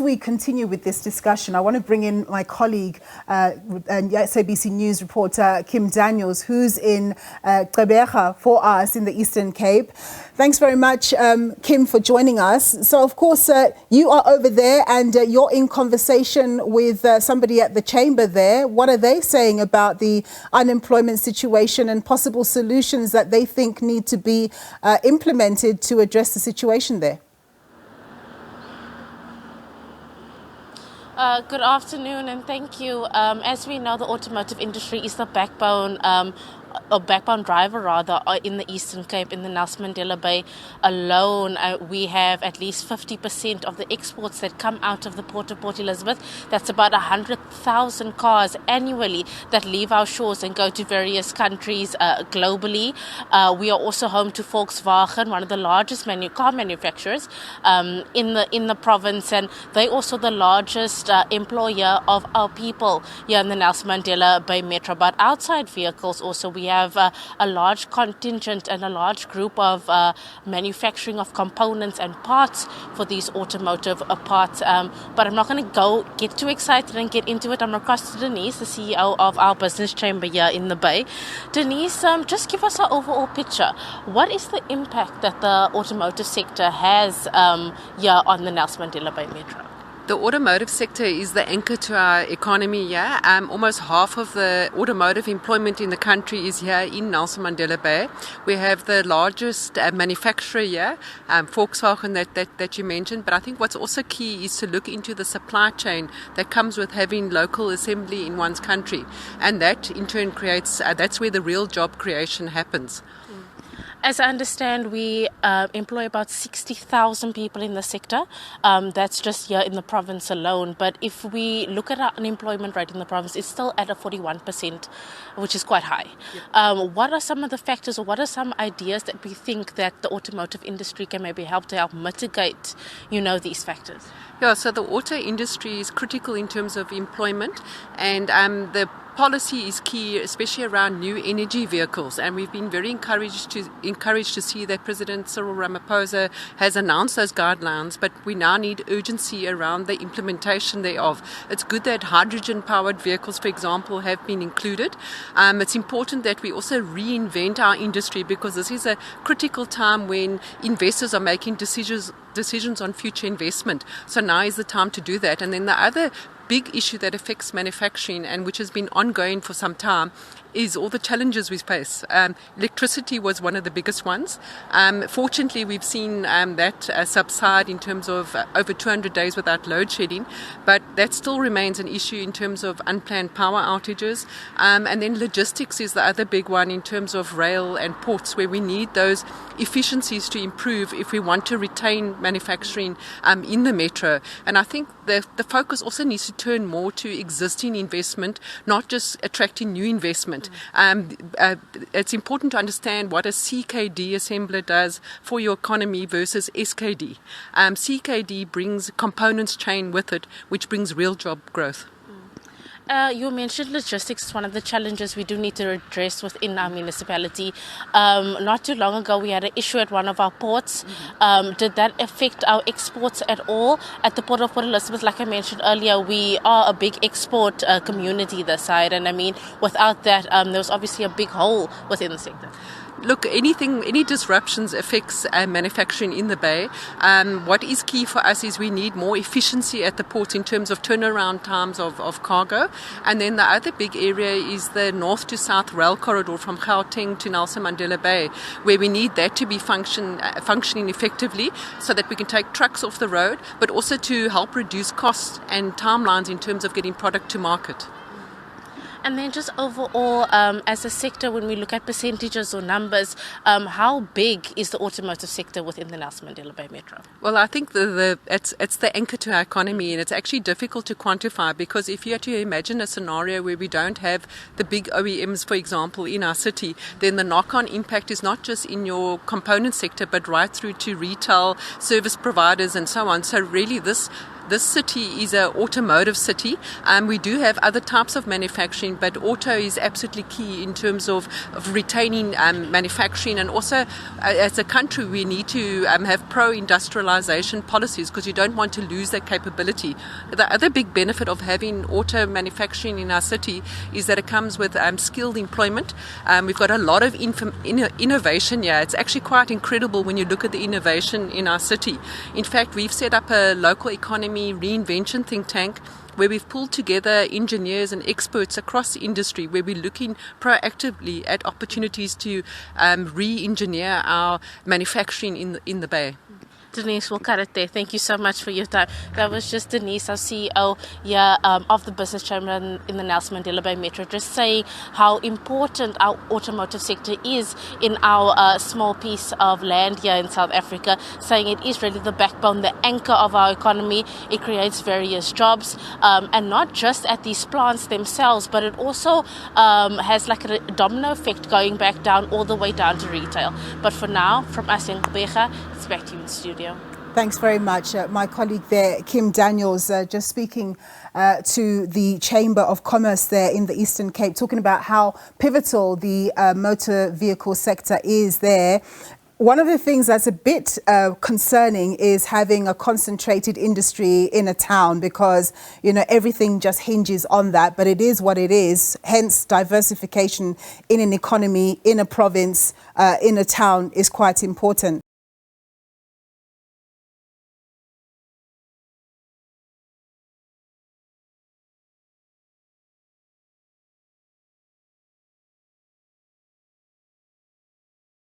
as we continue with this discussion, I want to bring in my colleague and SABC News reporter Kim Daniels, who's in Gqeberha for us in the Eastern Cape. Thanks very much, Kim, for joining us. So, of course, you are over there and you're in conversation with somebody at the chamber there. What are they saying about the unemployment situation and possible solutions that they think need to be implemented to address the situation there? Good afternoon and thank you. As we know, the automotive industry is the backbone driver in the Eastern Cape. In the Nelson Mandela Bay alone, we have at least 50% of the exports that come out of the port of Port Elizabeth. That's about 100,000 cars annually that leave our shores and go to various countries globally. We are also home to Volkswagen, one of the largest car manufacturers in the province, and they're also the largest employer of our people here in the Nelson Mandela Bay Metro. But outside vehicles also, we have a large contingent and a large group of manufacturing of components and parts for these automotive parts. But I'm not going to get too excited and get into it. I'm across to Denise, the CEO of our business chamber here in the Bay. Denise, just give us an overall picture. What is the impact that the automotive sector has here on the Nelson Mandela Bay Metro? The automotive sector is the anchor to our economy here. Almost half of the automotive employment in the country is here in Nelson Mandela Bay. We have the largest manufacturer here, Volkswagen that you mentioned. But I think what's also key is to look into the supply chain that comes with having local assembly in one's country. And that in turn creates, that's where the real job creation happens. As I understand, we employ about 60,000 people in the sector. That's just here in the province alone. But if we look at our unemployment rate in the province, it's still at a 41%, which is quite high. Yeah. What are some of the factors, or what are some ideas that we think that the automotive industry can maybe help mitigate, these factors? Yeah, so the auto industry is critical in terms of employment, and the policy is key, especially around new energy vehicles. And we've been very encouraged to see that President Cyril Ramaphosa has announced those guidelines, but we now need urgency around the implementation thereof. It's good that hydrogen-powered vehicles, for example, have been included. It's important that we also reinvent our industry, because this is a critical time when investors are making decisions on future investment. So now is the time to do that. And then the other big issue that affects manufacturing, and which has been ongoing for some time, is all the challenges we face. Electricity was one of the biggest ones. Fortunately, we've seen that subside in terms of over 200 days without load shedding, but that still remains an issue in terms of unplanned power outages. And then logistics is the other big one in terms of rail and ports, where we need those efficiencies to improve if we want to retain manufacturing in the metro. And I think the focus also needs to turn more to existing investment, not just attracting new investment. It's important to understand what a CKD assembler does for your economy versus SKD. CKD brings components chain with it, which brings real job growth. You mentioned logistics is one of the challenges we do need to address within our municipality. Not too long ago, we had an issue at one of our ports. Did that affect our exports at all? At the Port of Port Elizabeth, like I mentioned earlier, we are a big export community this side. And I mean, without that, there was obviously a big hole within the sector. Look, any disruptions affects manufacturing in the Bay. What is key for us is we need more efficiency at the port in terms of turnaround times of cargo. And then the other big area is the north to south rail corridor from Gauteng to Nelson Mandela Bay, where we need that to be functioning effectively so that we can take trucks off the road, but also to help reduce costs and timelines in terms of getting product to market. And then just overall, as a sector, when we look at percentages or numbers, how big is the automotive sector within the Nelson Mandela Bay Metro? Well, I think it's the anchor to our economy, and it's actually difficult to quantify, because if you had to imagine a scenario where we don't have the big OEMs, for example, in our city, then the knock-on impact is not just in your component sector, but right through to retail, service providers and so on. So really this city is an automotive city. We do have other types of manufacturing, but auto is absolutely key in terms of retaining manufacturing. And also, as a country, we need to have pro-industrialization policies because you don't want to lose that capability. The other big benefit of having auto manufacturing in our city is that it comes with skilled employment. We've got a lot of innovation here. It's actually quite incredible when you look at the innovation in our city. In fact, we've set up a local economy reinvention think tank where we've pulled together engineers and experts across the industry, where we're looking proactively at opportunities to re-engineer our manufacturing in the Bay. Denise, we'll cut it there. Thank you so much for your time. That was just Denise, our CEO of the Business Chamber in the Nelson Mandela Bay Metro, just saying how important our automotive sector is in our small piece of land here in South Africa, saying it is really the backbone, the anchor of our economy. It creates various jobs, and not just at these plants themselves, but it also has like a domino effect going back down, all the way down to retail. But for now, from us in Gqeberha, it's back to you in the studio. Thanks very much. My colleague there, Kim Daniels, just speaking to the Chamber of Commerce there in the Eastern Cape, talking about how pivotal the motor vehicle sector is there. One of the things that's a bit concerning is having a concentrated industry in a town because, you know, everything just hinges on that. But it is what it is. Hence, diversification in an economy, in a province, in a town is quite important.